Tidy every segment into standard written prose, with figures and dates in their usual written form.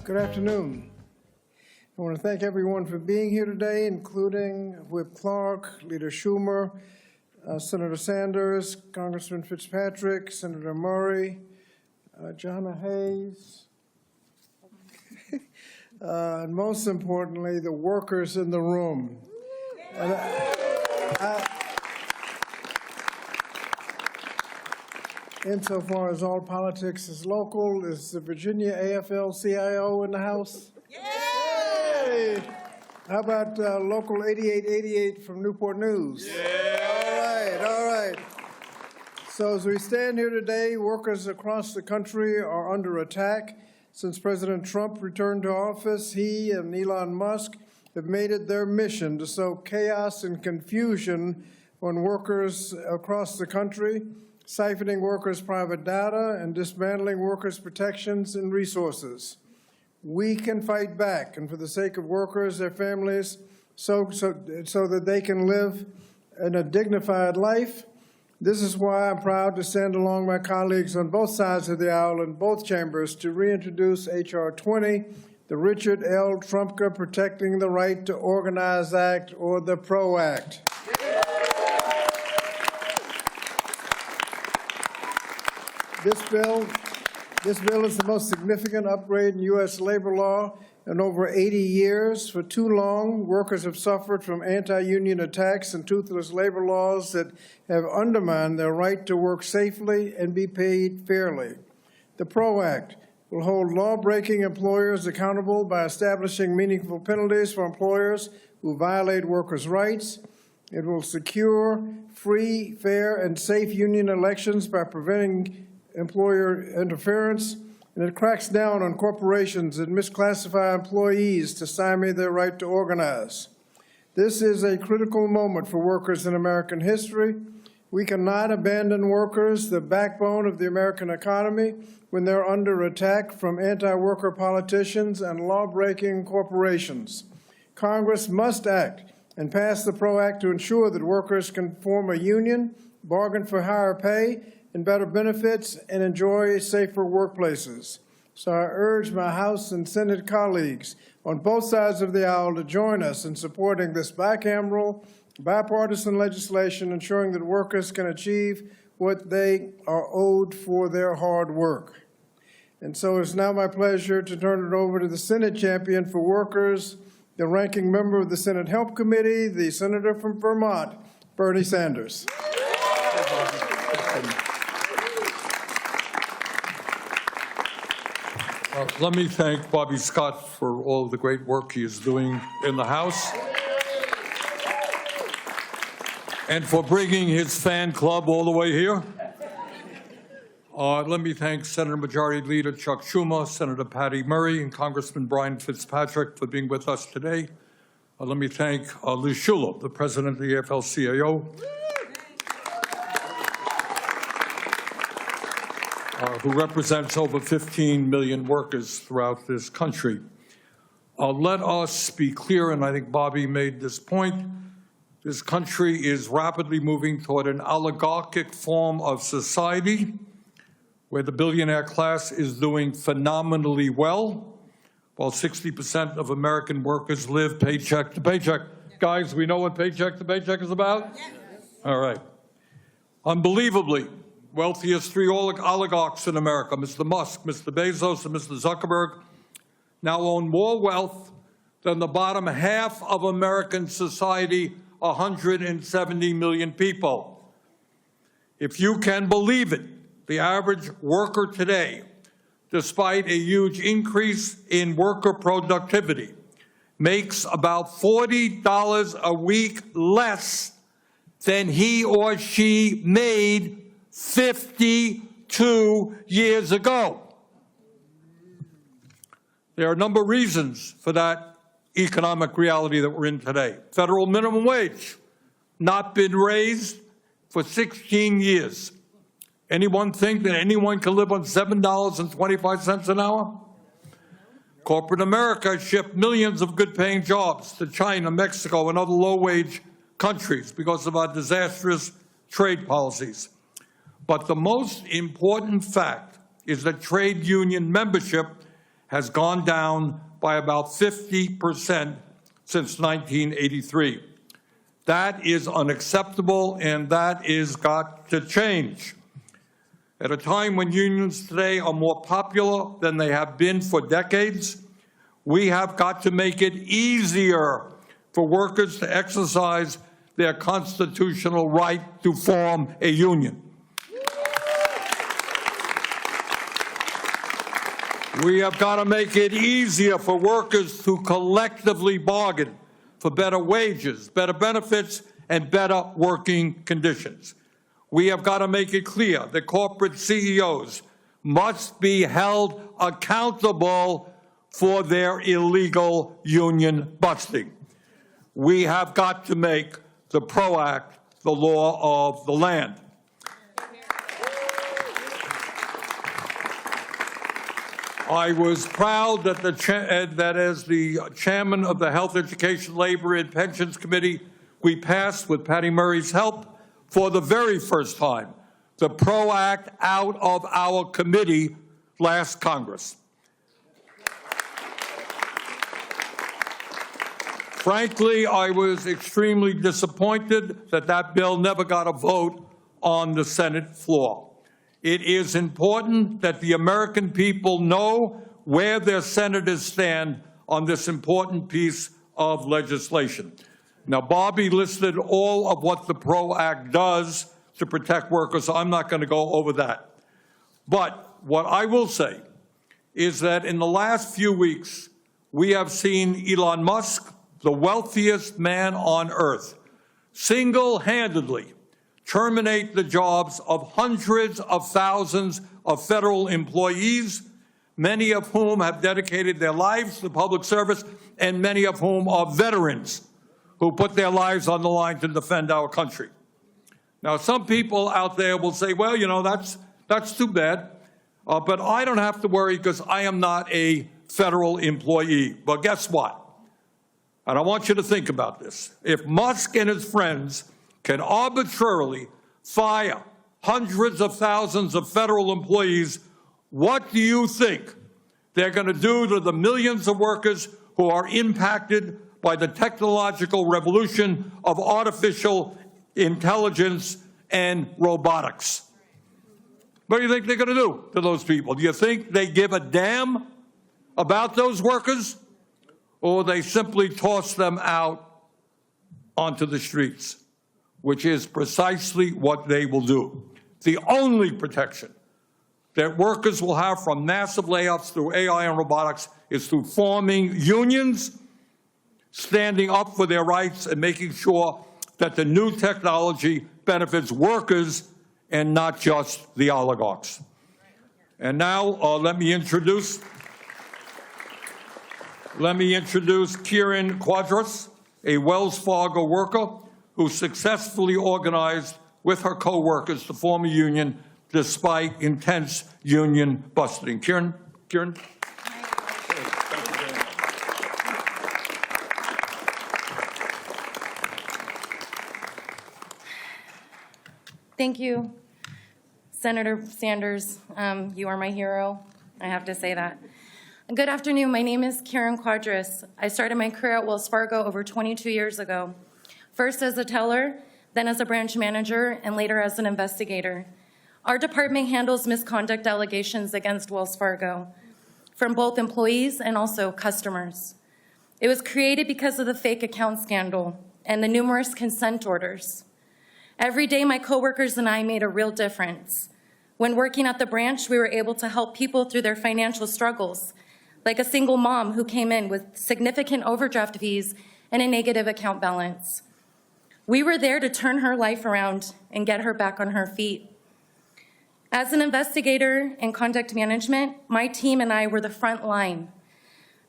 Good afternoon. I want to thank everyone for being here today, including Whip Clark, Leader Schumer, Senator Sanders, Congressman Fitzpatrick, Senator Murray, Jonna Hayes, and most importantly, the workers in the room. And insofar as all politics is local, is the Virginia AFL-CIO in the House? Yay! How about Local 8888 from Newport News? Yeah! All right. So as we stand here today, workers across the country are under attack. Since President Trump returned to office, he and Elon Musk have made it their mission to sow chaos and confusion on workers across the country, siphoning workers' private data and dismantling workers' protections and resources. We can fight back, and for the sake of workers, their families, so that they can live in a dignified life. This is why I'm proud to stand along my colleagues on both sides of the aisle in both chambers to reintroduce H.R. 20, the Richard L. Trumka Protecting the Right to Organize Act, or the PRO Act. This bill is the most significant upgrade in U.S. labor law in over 80 years. For too long, workers have suffered from anti-union attacks and toothless labor laws that have undermined their right to work safely and be paid fairly. The PRO Act will hold law-breaking employers accountable by establishing meaningful penalties for employers who violate workers' rights. It will secure free, fair, and safe union elections by preventing employer interference, and it cracks down on corporations that misclassify employees to stymie their right to organize. This is a critical moment for workers in American history. We cannot abandon workers, the backbone of the American economy, when they're under attack from anti-worker politicians and law-breaking corporations. Congress must act and pass the PRO Act to ensure that workers can form a union, bargain for higher pay and better benefits, and enjoy safer workplaces. So I urge my House and Senate colleagues on both sides of the aisle to join us in supporting this bicameral, bipartisan legislation ensuring that workers can achieve what they are owed for their hard work. And so it's now my pleasure to turn it over to the Senate champion for workers, the ranking member of the Senate Help Committee, the senator from Vermont, Bernie Sanders. Let me thank Bobby Scott for all of the great work he is doing in the House and for bringing his fan club all the way here. Let me thank Senator Majority Leader Chuck Schumer, Senator Patty Murray, and Congressman Brian Fitzpatrick for being with us today. Let me thank Liz Schuler, the president of the AFL-CIO, who represents over 15 million workers throughout this country. Let us be clear, and I think Bobby made this point, this country is rapidly moving toward an oligarchic form of society where the billionaire class is doing phenomenally well, while 60% of American workers live paycheck to paycheck. Guys, we know what paycheck to paycheck is about? Yes. All right. Unbelievably, wealthiest three oligarchs in America, Mr. Musk, Mr. Bezos, and Mr. Zuckerberg, now own more wealth than the bottom half of American society, 170 million people. If you can believe it, the average worker today, despite a huge increase in worker productivity, makes about $40 a week less than he or she made 52 years ago. There are a number of reasons for that economic reality that we're in today. Federal minimum wage, not been raised for 16 years. Anyone think that anyone can live on $7.25 an hour? Corporate America shipped millions of good-paying jobs to China, Mexico, and other low-wage countries because of our disastrous trade policies. But the most important fact is that trade union membership has gone down by about 50% since 1983. That is unacceptable, and that is got to change. At a time when unions today are more popular than they have been for decades, we have got to make it easier for workers to exercise their constitutional right to form a union. We have got to make it easier for workers to collectively bargain for better wages, better benefits, and better working conditions. We have got to make it clear that corporate CEOs must be held accountable for their illegal union busting. We have got to make the PRO Act the law of the land. I was proud that, that as the chairman of the Health, Education, Labor, and Pensions Committee, we passed, with Patty Murray's help, for the very first time, the PRO Act out of our committee last Congress. Frankly, I was extremely disappointed that that bill never got a vote on the Senate floor. It is important that the American people know where their senators stand on this important piece of legislation. Now, Bobby listed all of what the PRO Act does to protect workers, so I'm not going to go over that. But what I will say is that in the last few weeks, we have seen Elon Musk, the wealthiest man on earth, single-handedly terminate the jobs of hundreds of thousands of federal employees, many of whom have dedicated their lives to public service, and many of whom are veterans who put their lives on the line to defend our country. Now, some people out there will say, well, you know, that's too bad, but I don't have to worry because I am not a federal employee. But guess what? And I want you to think about this. If Musk and his friends can arbitrarily fire hundreds of thousands of federal employees, what do you think they're going to do to the millions of workers who are impacted by the technological revolution of artificial intelligence and robotics? What do you think they're going to do to those people? Do you think they give a damn about those workers, or they simply toss them out onto the streets, which is precisely what they will do? The only protection that workers will have from massive layoffs through AI and robotics is through forming unions, standing up for their rights, and making sure that the new technology benefits workers and not just the oligarchs. And now let me introduce Kieran Quadras, a Wells Fargo worker who successfully organized with her co-workers to form a union despite intense union busting. Kieran? Thank you, Senator Sanders. You are my hero. I have to say that. Good afternoon. My name is Karen Quadras. I started my career at Wells Fargo over 22 years ago, first as a teller, then as a branch manager, and later as an investigator. Our department handles misconduct allegations against Wells Fargo from both employees and also customers. It was created because of the fake account scandal and the numerous consent orders. Every day, my coworkers and I made a real difference. When working at the branch, we were able to help people through their financial struggles, like a single mom who came in with significant overdraft fees and a negative account balance. We were there to turn her life around and get her back on her feet. As an investigator in conduct management, my team and I were the front line,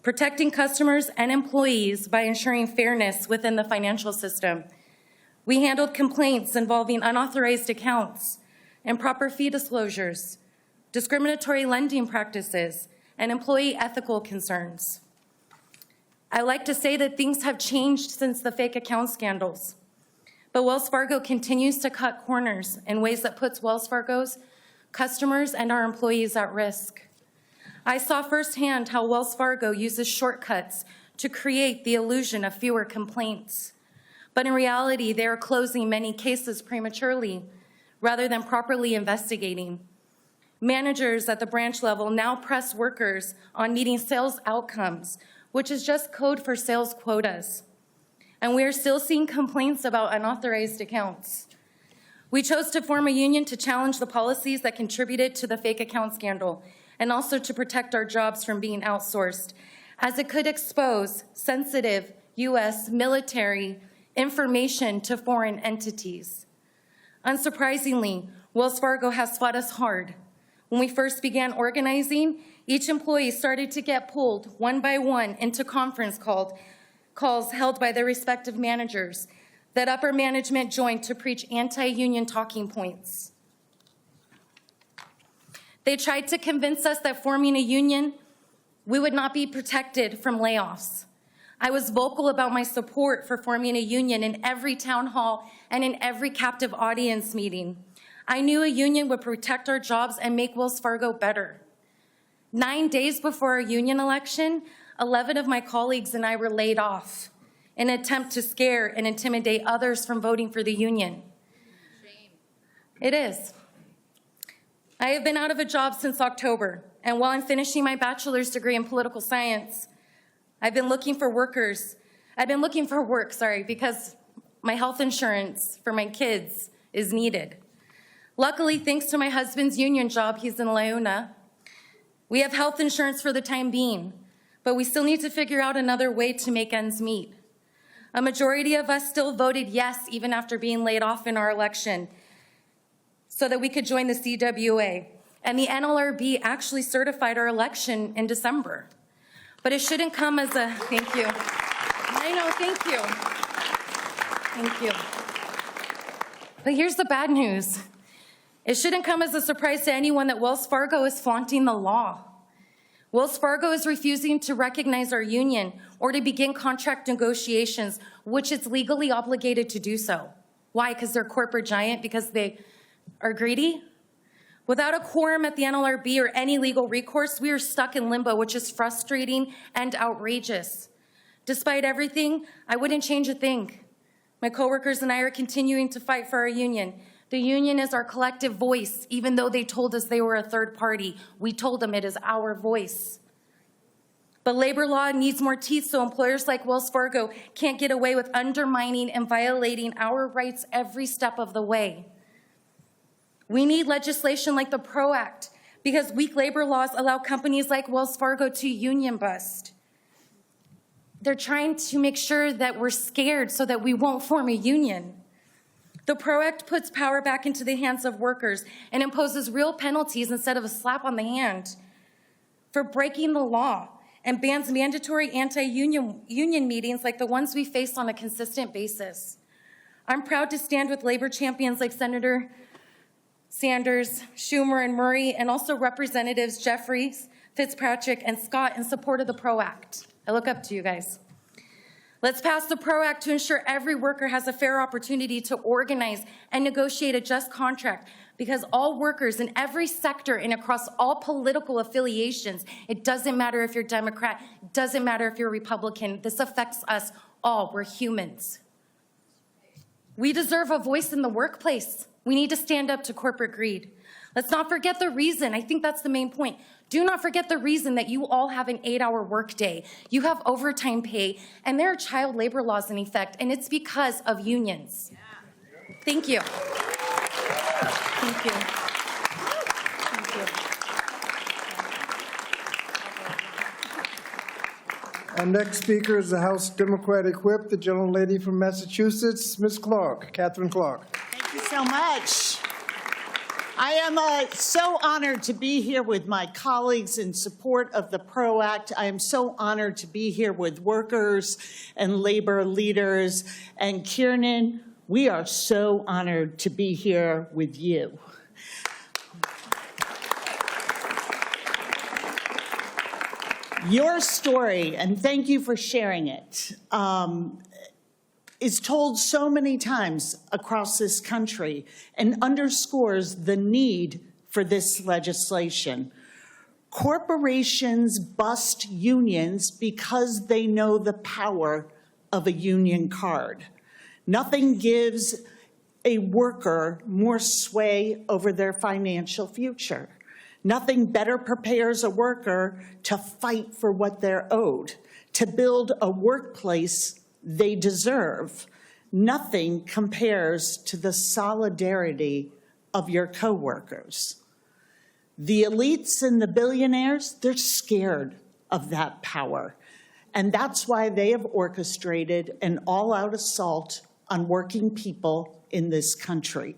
protecting customers and employees by ensuring fairness within the financial system. We handled complaints involving unauthorized accounts, improper fee disclosures, discriminatory lending practices, and employee ethical concerns. I like to say that things have changed since the fake account scandals, but Wells Fargo continues to cut corners in ways that puts Wells Fargo's customers and our employees at risk. I saw firsthand how Wells Fargo uses shortcuts to create the illusion of fewer complaints. But in reality, they are closing many cases prematurely rather than properly investigating. Managers at the branch level now press workers on meeting sales outcomes, which is just code for sales quotas. And we are still seeing complaints about unauthorized accounts. We chose to form a union to challenge the policies that contributed to the fake account scandal and also to protect our jobs from being outsourced, as it could expose sensitive U.S. military information to foreign entities. Unsurprisingly, Wells Fargo has fought us hard. When we first began organizing, each employee started to get pulled one by one into conference calls held by their respective managers that upper management joined to preach anti-union talking points. They tried to convince us that forming a union, we would not be protected from layoffs. I was vocal about my support for forming a union in every town hall and in every captive audience meeting. I knew a union would protect our jobs and make Wells Fargo better. 9 days before our union election, 11 of my colleagues and I were laid off in an attempt to scare and intimidate others from voting for the union. Shame. It is. I have been out of a job since October, and while I'm finishing my bachelor's degree in political science, I've been looking for work, because my health insurance for my kids is needed. Luckily, thanks to my husband's union job, he's in Launa, we have health insurance for the time being, but we still need to figure out another way to make ends meet. A majority of us still voted yes, even after being laid off in our election, so that we could join the CWA. And the NLRB actually certified our election in December. But it shouldn't come as a, thank you. I know, thank you. Thank you. But here's the bad news. It shouldn't come as a surprise to anyone that Wells Fargo is flaunting the law. Wells Fargo is refusing to recognize our union or to begin contract negotiations, which it's legally obligated to do so. Why? Because they're a corporate giant? Because they are greedy? Without a quorum at the NLRB or any legal recourse, we are stuck in limbo, which is frustrating and outrageous. Despite everything, I wouldn't change a thing. My coworkers and I are continuing to fight for our union. The union is our collective voice, even though they told us they were a third party. We told them it is our voice. But labor law needs more teeth so employers like Wells Fargo can't get away with undermining and violating our rights every step of the way. We need legislation like the PRO Act because weak labor laws allow companies like Wells Fargo to union bust. They're trying to make sure that we're scared so that we won't form a union. The PRO Act puts power back into the hands of workers and imposes real penalties instead of a slap on the hand for breaking the law and bans mandatory anti-union meetings like the ones we face on a consistent basis. I'm proud to stand with labor champions like Senator Sanders, Schumer, and Murray, and also Representatives Jeffries, Fitzpatrick, and Scott in support of the PRO Act. I look up to you guys. Let's pass the PRO Act to ensure every worker has a fair opportunity to organize and negotiate a just contract, because all workers in every sector and across all political affiliations, it doesn't matter if you're Democrat, it doesn't matter if you're Republican, this affects us all, we're humans. We deserve a voice in the workplace. We need to stand up to corporate greed. Let's not forget the reason. I think that's the main point. Do not forget the reason that you all have an 8-hour workday. You have overtime pay, and there are child labor laws in effect, and it's because of unions. Yeah. Thank you. Thank you. Thank you. Our next speaker is the House Democratic Whip, the gentlelady from Massachusetts, Ms. Clark, Catherine Clark. Thank you so much. I am so honored to be here with my colleagues in support of the PRO Act. I am so honored to be here with workers and labor leaders. And Kiernan, we are so honored to be here with you. Your story, and thank you for sharing it, is told so many times across this country and underscores the need for this legislation. Corporations bust unions because they know the power of a union card. Nothing gives a worker more sway over their financial future. Nothing better prepares a worker to fight for what they're owed, to build a workplace they deserve. Nothing compares to the solidarity of your coworkers. The elites and the billionaires, they're scared of that power. And that's why they have orchestrated an all-out assault on working people in this country.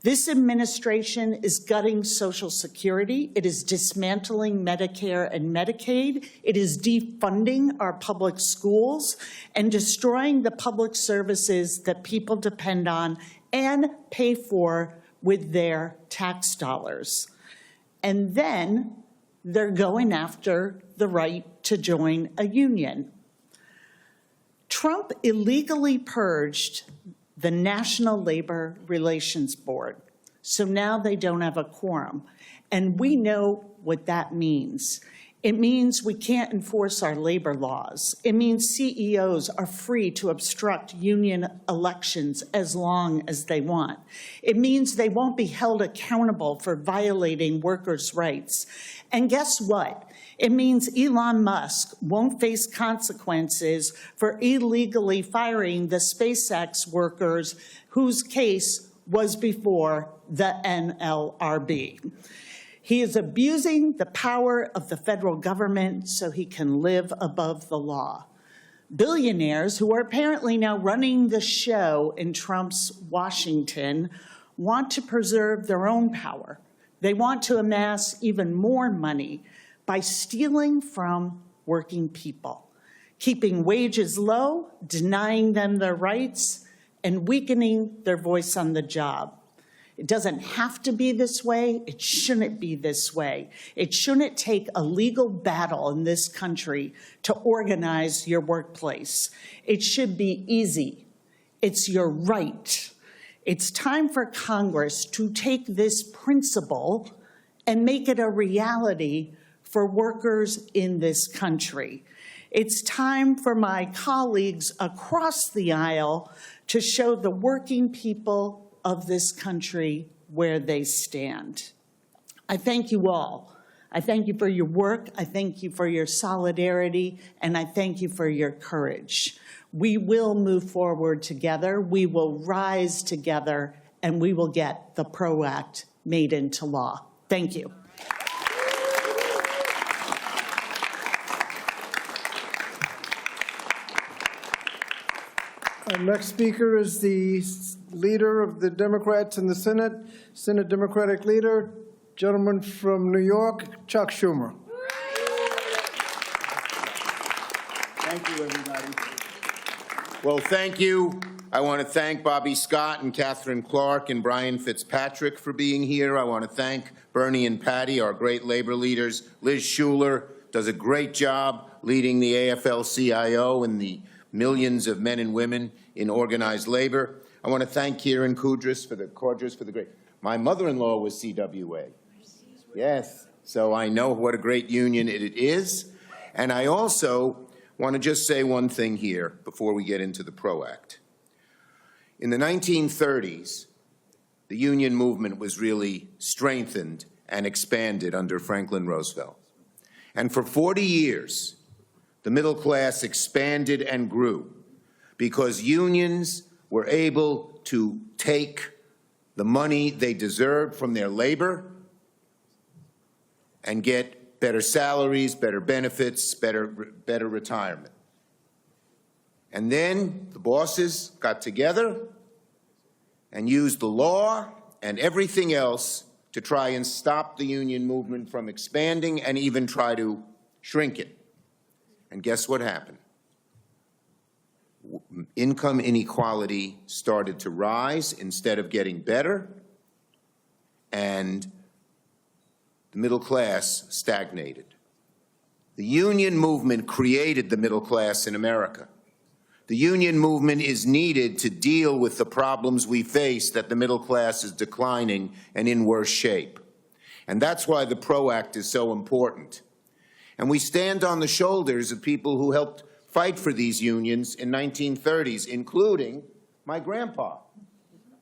This administration is gutting Social Security. It is dismantling Medicare and Medicaid. It is defunding our public schools and destroying the public services that people depend on and pay for with their tax dollars. And then they're going after the right to join a union. Trump illegally purged the National Labor Relations Board, so now they don't have a quorum. And we know what that means. It means we can't enforce our labor laws. It means CEOs are free to obstruct union elections as long as they want. It means they won't be held accountable for violating workers' rights. And guess what? It means Elon Musk won't face consequences for illegally firing the SpaceX workers whose case was before the NLRB. He is abusing the power of the federal government so he can live above the law. Billionaires, who are apparently now running the show in Trump's Washington, want to preserve their own power. They want to amass even more money by stealing from working people, keeping wages low, denying them their rights, and weakening their voice on the job. It doesn't have to be this way. It shouldn't be this way. It shouldn't take a legal battle in this country to organize your workplace. It should be easy. It's your right. It's time for Congress to take this principle and make it a reality for workers in this country. It's time for my colleagues across the aisle to show the working people of this country where they stand. I thank you all. I thank you for your work. I thank you for your solidarity, and I thank you for your courage. We will move forward together. We will rise together, and we will get the PRO Act made into law. Thank you. Our next speaker is the leader of the Democrats in the Senate, Senate Democratic leader, gentleman from New York, Chuck Schumer. Thank you, everybody. Well, thank you. I want to thank Bobby Scott and Catherine Clark and Brian Fitzpatrick for being here. I want to thank Bernie and Patty, our great labor leaders. Liz Shuler does a great job leading the AFL-CIO and the millions of men and women in organized labor. I want to thank Kieran Kudris for the great. My mother-in-law was CWA. Yes, so I know what a great union it is. And I also want to just say one thing here before we get into the PRO Act. In the 1930s, the union movement was really strengthened and expanded under Franklin Roosevelt. And for 40 years, the middle class expanded and grew because unions were able to take the money they deserved from their labor and get better salaries, better benefits, better retirement. And then the bosses got together and used the law and everything else to try and stop the union movement from expanding and even try to shrink it. And guess what happened? Income inequality started to rise instead of getting better, and the middle class stagnated. The union movement created the middle class in America. The union movement is needed to deal with the problems we face, that the middle class is declining and in worse shape. And that's why the PRO Act is so important. And we stand on the shoulders of people who helped fight for these unions in 1930s, including my grandpa,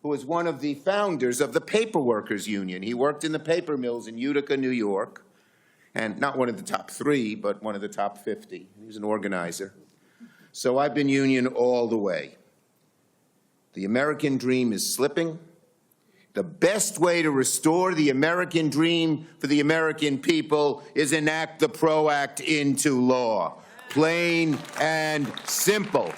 who was one of the founders of the Paper Workers Union. He worked in the paper mills in Utica, New York, and not one of the top 3, but one of the top 50. He was an organizer. So I've been union all the way. The American dream is slipping. The best way to restore the American dream for the American people is enact the PRO Act into law. Plain and simple.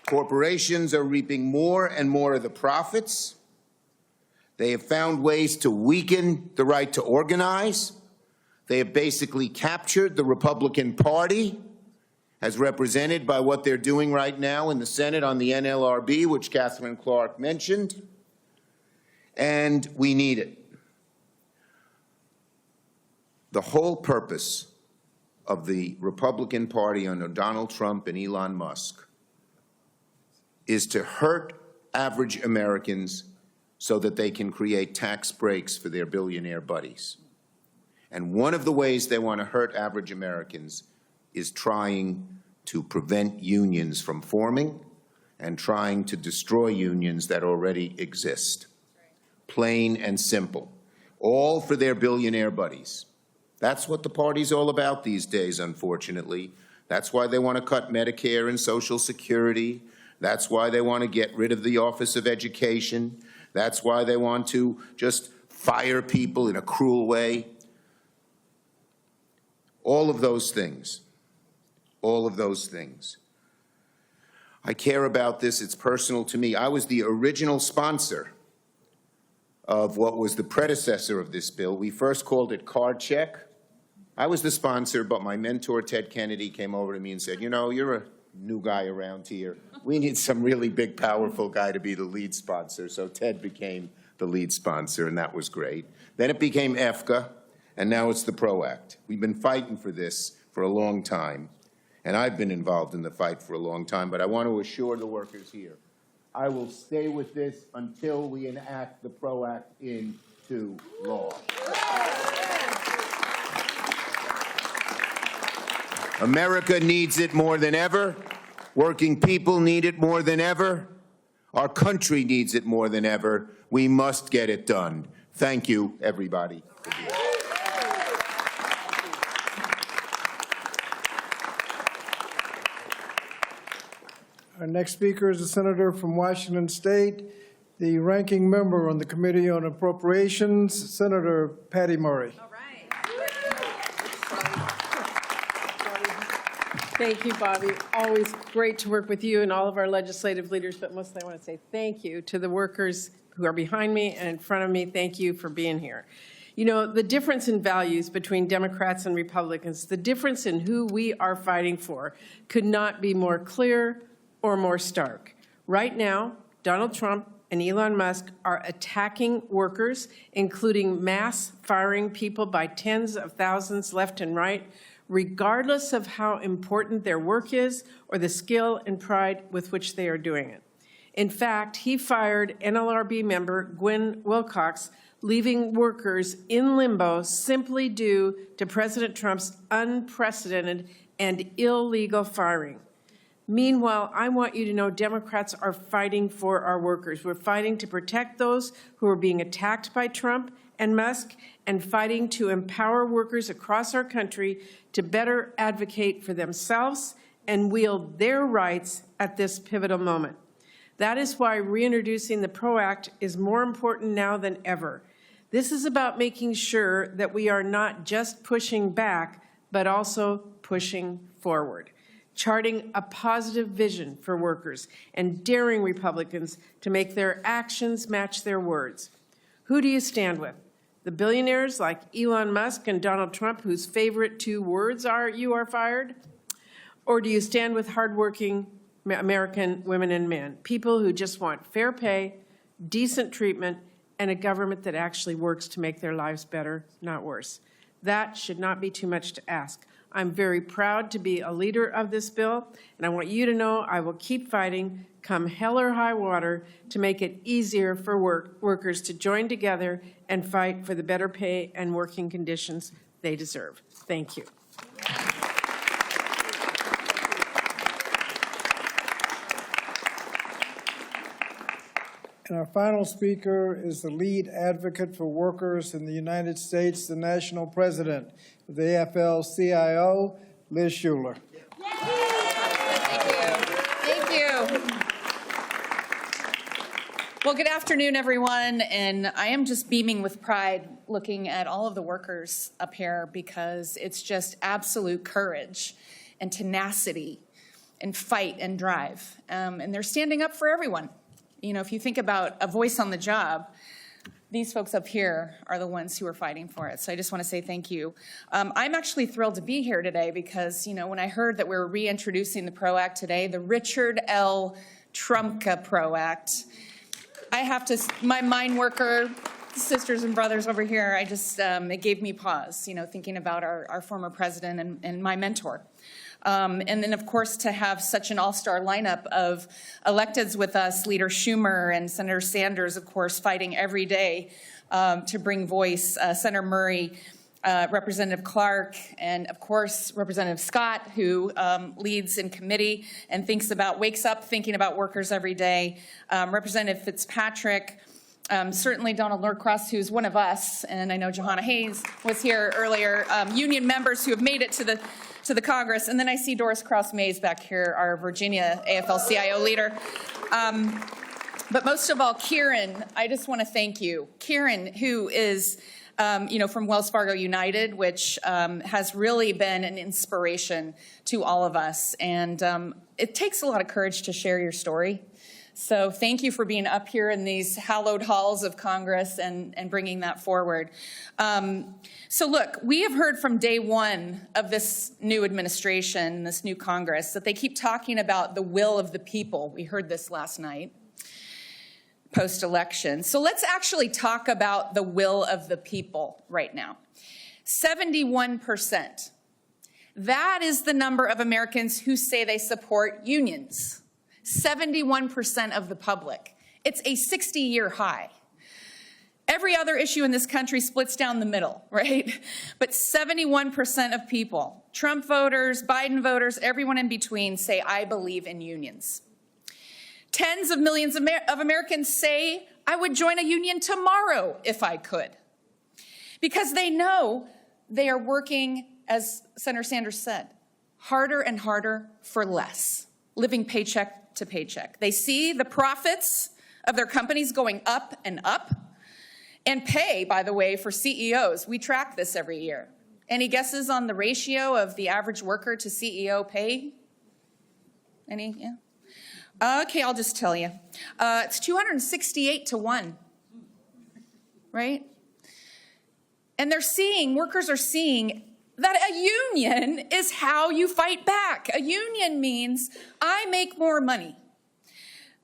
Corporations are reaping more and more of the profits. They have found ways to weaken the right to organize. They have basically captured the Republican Party, as represented by what they're doing right now in the Senate on the NLRB, which Catherine Clark mentioned, and we need it. The whole purpose of the Republican Party under Donald Trump and Elon Musk is to hurt average Americans so that they can create tax breaks for their billionaire buddies. And one of the ways they want to hurt average Americans is trying to prevent unions from forming and trying to destroy unions that already exist. Plain and simple. All for their billionaire buddies. That's what the party's all about these days, unfortunately. That's why they want to cut Medicare and Social Security. That's why they want to get rid of the Office of Education. That's why they want to just fire people in a cruel way. All of those things. All of those things. I care about this. It's personal to me. I was the original sponsor of what was the predecessor of this bill. We first called it card check. I was the sponsor, but my mentor, Ted Kennedy, came over to me and said, you know, you're a new guy around here. We need some really big, powerful guy to be the lead sponsor. So Ted became the lead sponsor, and that was great. Then it became EFCA, and now it's the PRO Act. We've been fighting for this for a long time, and I've been involved in the fight for a long time, but I want to assure the workers here, I will stay with this until we enact the PRO Act into law. America needs it more than ever. Working people need it more than ever. Our country needs it more than ever. We must get it done. Thank you, everybody. Our next speaker is a senator from Washington State, the ranking member on the Committee on Appropriations, Senator Patty Murray. All right. Thank you, Bobby. Always great to work with you and all of our legislative leaders, but mostly I want to say thank you to the workers who are behind me and in front of me. Thank you for being here. You know, the difference in values between Democrats and Republicans, the difference in who we are fighting for, could not be more clear or more stark. Right now, Donald Trump and Elon Musk are attacking workers, including mass firing people by tens of thousands left and right, regardless of how important their work is or the skill and pride with which they are doing it. In fact, he fired NLRB member Gwen Wilcox, leaving workers in limbo simply due to President Trump's unprecedented and illegal firing. Meanwhile, I want you to know Democrats are fighting for our workers. We're fighting to protect those who are being attacked by Trump and Musk, and fighting to empower workers across our country to better advocate for themselves and wield their rights at this pivotal moment. That is why reintroducing the PRO Act is more important now than ever. This is about making sure that we are not just pushing back, but also pushing forward, charting a positive vision for workers and daring Republicans to make their actions match their words. Who do you stand with? The billionaires like Elon Musk and Donald Trump, whose favorite two words are "you are fired"? Or do you stand with hardworking American women and men, people who just want fair pay, decent treatment, and a government that actually works to make their lives better, not worse? That should not be too much to ask. I'm very proud to be a leader of this bill, and I want you to know I will keep fighting, come hell or high water, to make it easier for workers to join together and fight for the better pay and working conditions they deserve. Thank you. And our final speaker is the lead advocate for workers in the United States, the national president of the AFL-CIO, Liz Schuler. Thank you. Well, good afternoon, everyone. And I am just beaming with pride looking at all of the workers up here because it's just absolute courage and tenacity and fight and drive. And they're standing up for everyone. You know, if you think about a voice on the job, these folks up here are the ones who are fighting for it. So I just want to say thank you. I'm actually thrilled to be here today because, you know, when I heard that we were reintroducing the PRO Act today, the Richard L. Trumka PRO Act, I have to, my mine worker sisters and brothers over here, I just, it gave me pause, you know, thinking about our former president and my mentor. And then, of course, to have such an all-star lineup of electeds with us, Leader Schumer and Senator Sanders, of course, fighting every day to bring voice, Senator Murray, Representative Clark, and, of course, Representative Scott, who leads in committee and wakes up thinking about workers every day, Representative Fitzpatrick, certainly Donald Norcross, who's one of us, and I know Johanna Hayes was here earlier, union members who have made it to the Congress. And then I see Doris Krause-Mays back here, our Virginia AFL-CIO leader. But most of all, Kieran, I just want to thank you. Kieran, who is, you know, from Wells Fargo United, which has really been an inspiration to all of us. And it takes a lot of courage to share your story. So thank you for being up here in these hallowed halls of Congress and bringing that forward. So look, we have heard from day one of this new administration, this new Congress, that they keep talking about the will of the people. We heard this last night, post-election. So let's actually talk about the will of the people right now. 71%. That is the number of Americans who say they support unions. 71% of the public. It's a 60-year high. Every other issue in this country splits down the middle, right? But 71% of people, Trump voters, Biden voters, everyone in between, say, I believe in unions. Tens of millions of Americans say, I would join a union tomorrow if I could. Because they know they are working, as Senator Sanders said, harder and harder for less, living paycheck to paycheck. They see the profits of their companies going up and up, and pay, by the way, for CEOs. We track this every year. Any guesses on the ratio of the average worker to CEO pay? Any? Yeah. Okay, I'll just tell you. It's 268 to 1, right? And workers are seeing that a union is how you fight back. A union means I make more money.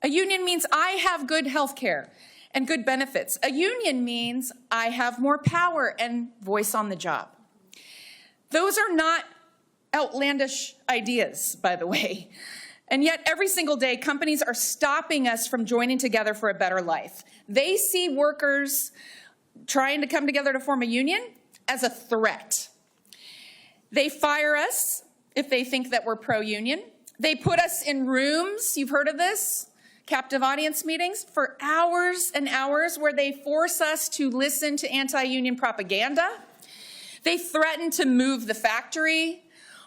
A union means I have good health care and good benefits. A union means I have more power and voice on the job. Those are not outlandish ideas, by the way. And yet every single day, companies are stopping us from joining together for a better life. They see workers trying to come together to form a union as a threat. They fire us if they think that we're pro-union. They put us in rooms, you've heard of this, captive audience meetings, for hours and hours where they force us to listen to anti-union propaganda. They threaten to move the factory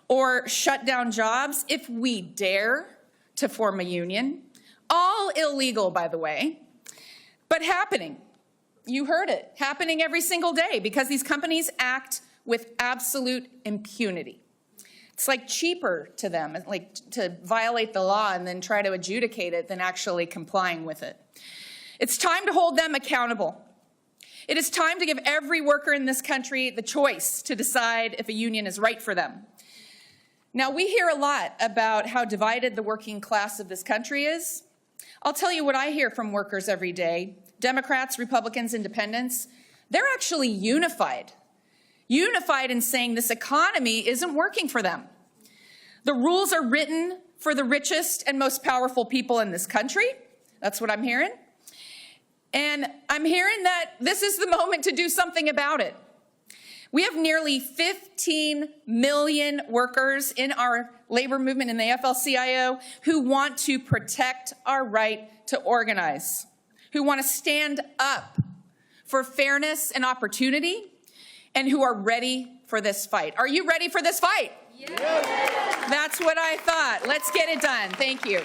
or shut down jobs if we dare to form a union. All illegal, by the way, but happening. You heard it, happening every single day because these companies act with absolute impunity. It's like cheaper to them, like to violate the law and then try to adjudicate it than actually complying with it. It's time to hold them accountable. It is time to give every worker in this country the choice to decide if a union is right for them. Now, we hear a lot about how divided the working class of this country is. I'll tell you what I hear from workers every day. Democrats, Republicans, Independents, they're actually unified. unified in saying this economy isn't working for them. The rules are written for the richest and most powerful people in this country. That's what I'm hearing. And I'm hearing that this is the moment to do something about it. We have nearly 15 million workers in our labor movement in the AFL-CIO who want to protect our right to organize, who want to stand up for fairness and opportunity, and who are ready for this fight. Are you ready for this fight? Yes. That's what I thought. Let's get it done. Thank you.